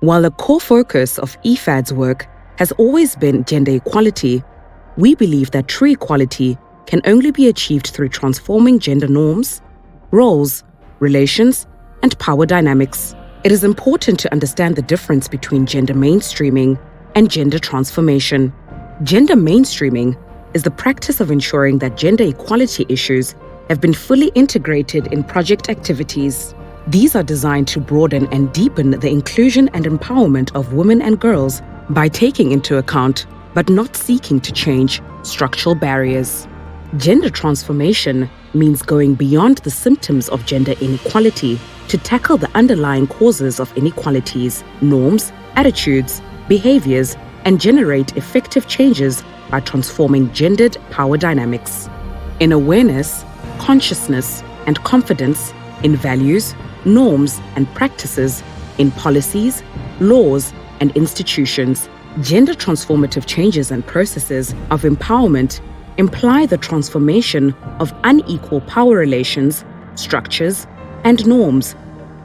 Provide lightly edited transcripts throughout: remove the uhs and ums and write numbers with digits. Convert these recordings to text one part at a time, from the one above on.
While a core focus of Ifad's work has always been gender equality, we believe that true equality can only be achieved through transforming gender norms, roles, relations, and power dynamics. It is important to understand the difference between gender mainstreaming and gender transformation. Gender mainstreaming is the practice of ensuring that gender equality issues have been fully integrated in project activities. These are designed to broaden and deepen the inclusion and empowerment of women and girls by taking into account, but not seeking to change, structural barriers. Gender transformation means going beyond the symptoms of gender inequality to tackle the underlying causes of inequalities, norms, attitudes, behaviors, and generate effective changes by transforming gendered power dynamics. In awareness, consciousness, and confidence, in values, norms, and practices, in policies, laws, and institutions, gender transformative changes and processes of empowerment imply the transformation of unequal power relations, structures, and norms,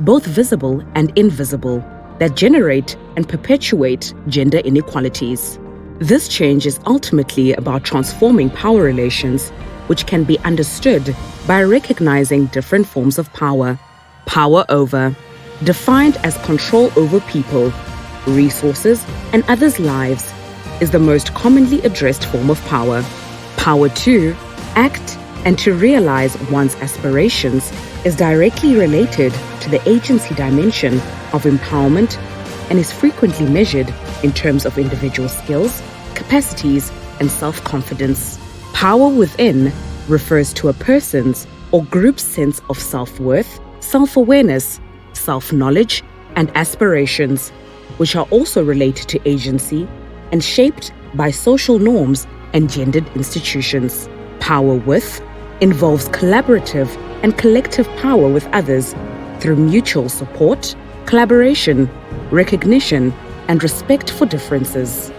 both visible and invisible, that generate and perpetuate gender inequalities. This change is ultimately about transforming power relations, which can be understood by recognizing different forms of power. Power over, defined as control over people, resources, and others' lives, is the most commonly addressed form of power. Power to act and to realize one's aspirations is directly related to the agency dimension of empowerment and is frequently measured in terms of individual skills, capacities, and self-confidence. Power within refers to a person's or group's sense of self-worth, self-awareness, self-knowledge, and aspirations, which are also related to agency and shaped by social norms and gendered institutions. Power with involves collaborative and collective power with others through mutual support, collaboration, recognition, and respect for differences.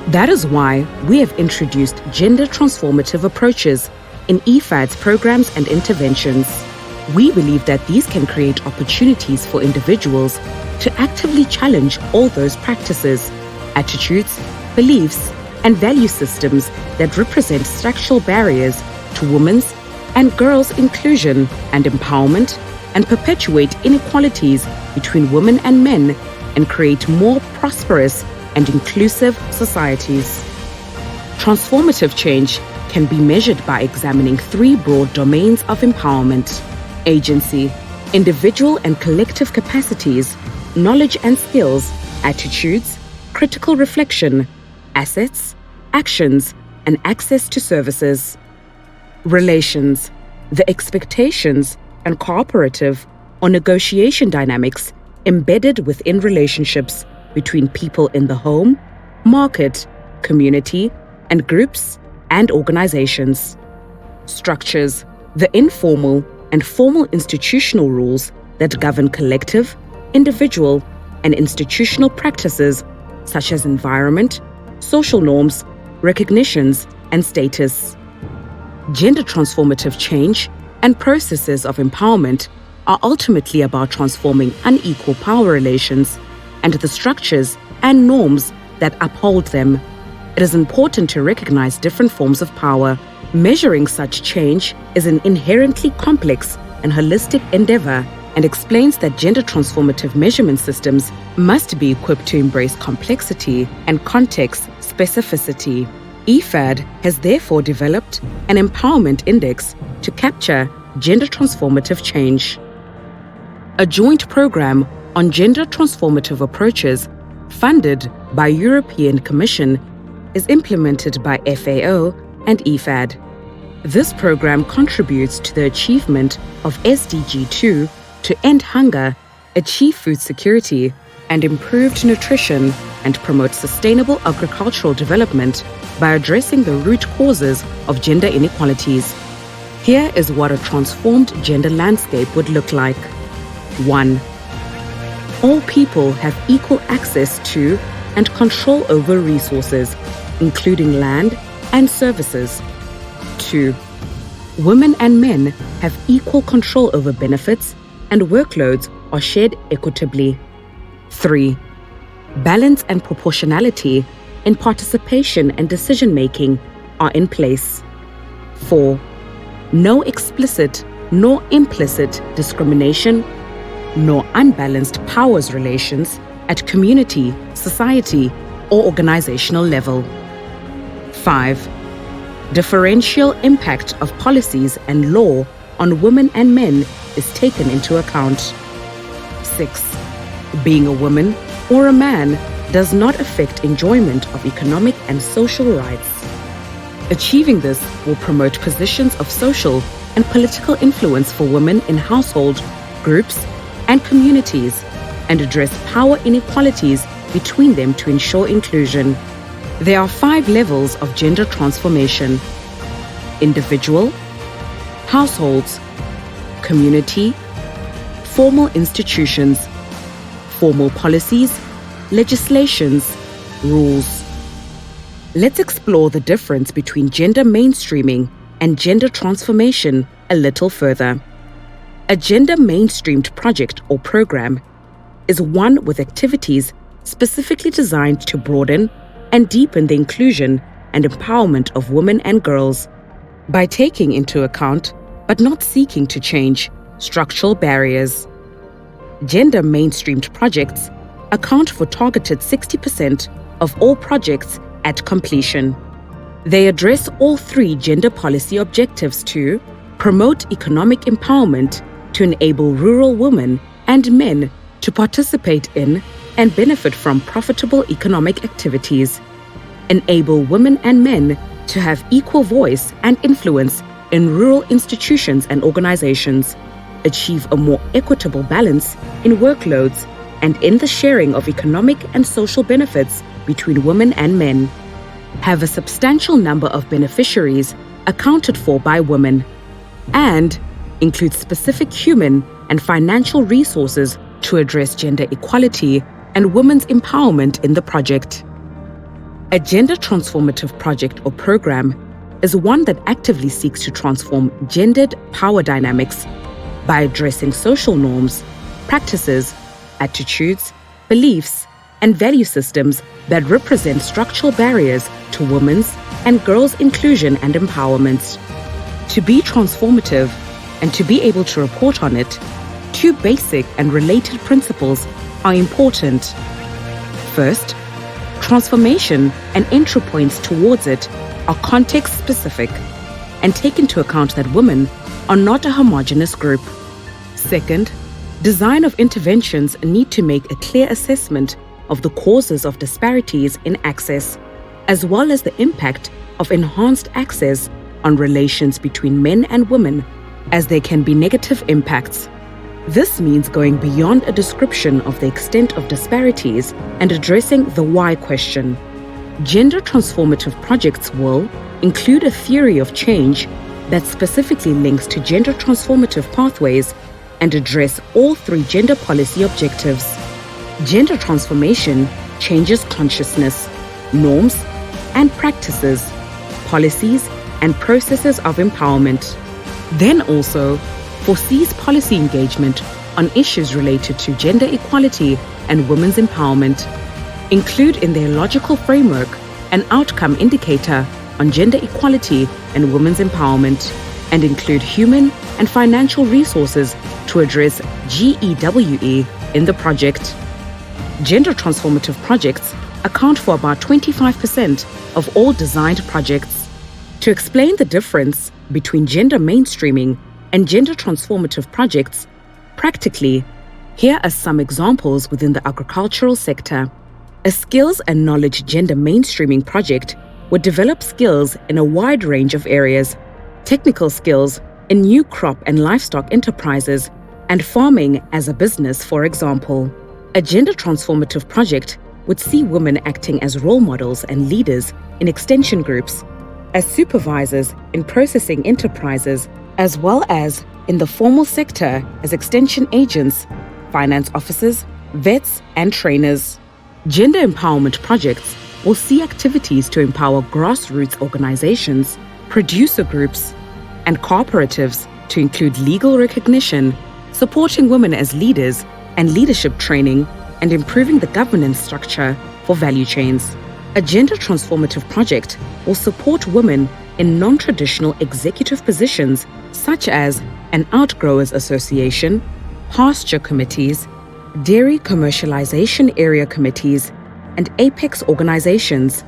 That is why we have introduced gender transformative approaches in Ifad's programs and interventions. We believe that these can create opportunities for individuals to actively challenge all those practices, attitudes, beliefs, and value systems that represent structural barriers to women's and girls' inclusion and empowerment, and perpetuate inequalities between women and men, and create more prosperous and inclusive societies. Transformative change can be measured by examining three broad domains of empowerment: agency, individual and collective capacities, knowledge and skills, attitudes, critical reflection, assets, actions, and access to services. Relations, the expectations and cooperative or negotiation dynamics embedded within relationships between people in the home, market, community, and groups and organizations. Structures, the informal and formal institutional rules that govern collective, individual, and institutional practices such as environment, social norms, recognitions, and status. Gender transformative change and processes of empowerment are ultimately about transforming unequal power relations and the structures and norms that uphold them. It is important to recognize different forms of power. Measuring such change is an inherently complex and holistic endeavor, and explains that gender transformative measurement systems must be equipped to embrace complexity and context specificity. Ifad has therefore developed an empowerment index to capture gender transformative change. A joint program on gender transformative approaches funded by European Commission is implemented by FAO and Ifad. This program contributes to the achievement of SDG 2 to end hunger, achieve food security, and improved nutrition, and promote sustainable agricultural development by addressing the root causes of gender inequalities. Here is what a transformed gender landscape would look like. 1. All people have equal access to and control over resources, including land and services. 2. Women and men have equal control over benefits, and workloads are shared equitably. 3. balance and proportionality in participation and decision-making are in place. 4. No explicit nor implicit discrimination nor unbalanced powers relations at community, society, or organizational level. 5. Differential impact of policies and law on women and men is taken into account. 6. Being a woman or a man does not affect enjoyment of economic and social rights. Achieving this will promote positions of social and political influence for women in household, groups, and communities, and address power inequalities between them to ensure inclusion. There are 5 levels of gender transformation: individual, households, community, formal institutions, formal policies, legislations, rules. Let's explore the difference between gender mainstreaming and gender transformation a little further. A gender mainstreamed project or program is one with activities specifically designed to broaden and deepen the inclusion and empowerment of women and girls by taking into account, but not seeking to change, structural barriers. Gender mainstreamed projects account for targeted 60% of all projects at completion. They address all 3 gender policy objectives to promote economic empowerment to enable rural women and men to participate in and benefit from profitable economic activities, enable women and men to have equal voice and influence in rural institutions and organizations, achieve a more equitable balance in workloads and in the sharing of economic and social benefits between women and men, have a substantial number of beneficiaries accounted for by women, and include specific human and financial resources to address gender equality and women's empowerment in the project. A gender transformative project or program is one that actively seeks to transform gendered power dynamics by addressing social norms, practices, attitudes, beliefs, and value systems that represent structural barriers to women's and girls' inclusion and empowerment. To be transformative and to be able to report on it, 2 basic and related principles are important. First, transformation and entry points towards it are context-specific and take into account that women are not a homogeneous group. Second, design of interventions need to make a clear assessment of the causes of disparities in access, as well as the impact of enhanced access on relations between men and women, as there can be negative impacts. This means going beyond a description of the extent of disparities and addressing the why question. Gender transformative projects will include a theory of change that specifically links to gender transformative pathways and address all 3 gender policy objectives. Gender transformation changes consciousness, norms, and practices, policies, and processes of empowerment. Then also foresees policy engagement on issues related to gender equality and women's empowerment, include in their logical framework an outcome indicator on gender equality and women's empowerment, and include human and financial resources to address GEWE in the project. Gender transformative projects account for about 25% of all designed projects. To explain the difference between gender mainstreaming and gender transformative projects, practically, here are some examples within the agricultural sector. A skills and knowledge gender mainstreaming project would develop skills in a wide range of areas: technical skills in new crop and livestock enterprises and farming as a business, for example. A gender transformative project would see women acting as role models and leaders in extension groups, as supervisors in processing enterprises, as well as in the formal sector as extension agents, finance officers, vets, and trainers. Gender empowerment projects will see activities to empower grassroots organizations, producer groups, and cooperatives to include legal recognition, supporting women as leaders and leadership training, and improving the governance structure for value chains. A gender transformative project will support women in non-traditional executive positions such as an outgrowers association, pasture committees, dairy commercialization area committees, and apex organizations,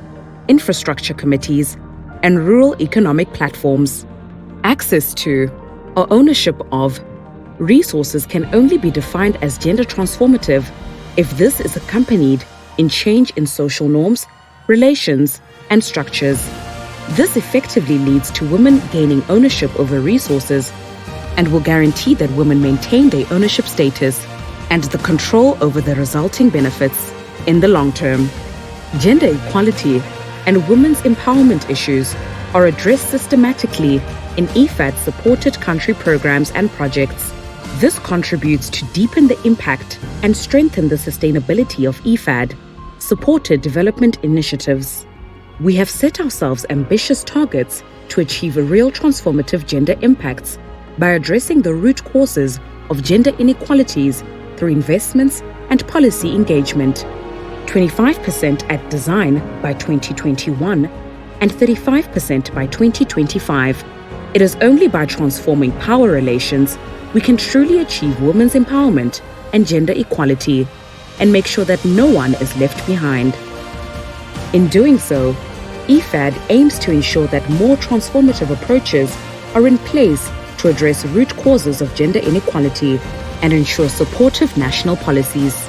infrastructure committees, and rural economic platforms. Access to or ownership of resources can only be defined as gender transformative if this is accompanied in change in social norms, relations, and structures. This effectively leads to women gaining ownership over resources and will guarantee that women maintain their ownership status and the control over the resulting benefits in the long term. Gender equality and women's empowerment issues are addressed systematically in Ifad-supported country programs and projects. This contributes to deepen the impact and strengthen the sustainability of Ifad-supported development initiatives. We have set ourselves ambitious targets to achieve a real transformative gender impacts by addressing the root causes of gender inequalities through investments and policy engagement. 25% at design by 2021 and 35% by 2025. It is only by transforming power relations we can truly achieve women's empowerment and gender equality and make sure that no one is left behind. In doing so, Ifad aims to ensure that more transformative approaches are in place to address root causes of gender inequality and ensure supportive national policies.